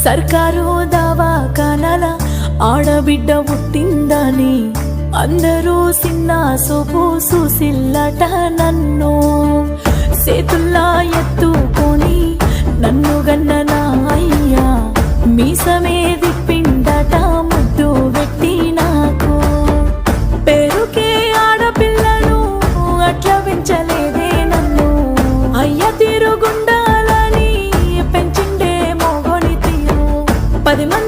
సర్కారు దవాఖానల ఆడబిడ్డ పుట్టిందని అందరూ సిన్న సోపు చూసిల్లట నన్ను చేతుల్లా ఎత్తుకొని నన్ను గన్న నా అయ్యా మీసమే దిప్పిండట ముద్దు పెట్టి నాకు పేరుకే ఆడపిల్లను అట్లా పెంచలేదే నన్ను అయ్య తిరుగుండాలని పెంచిండే మోగోని తీరు 10 మంది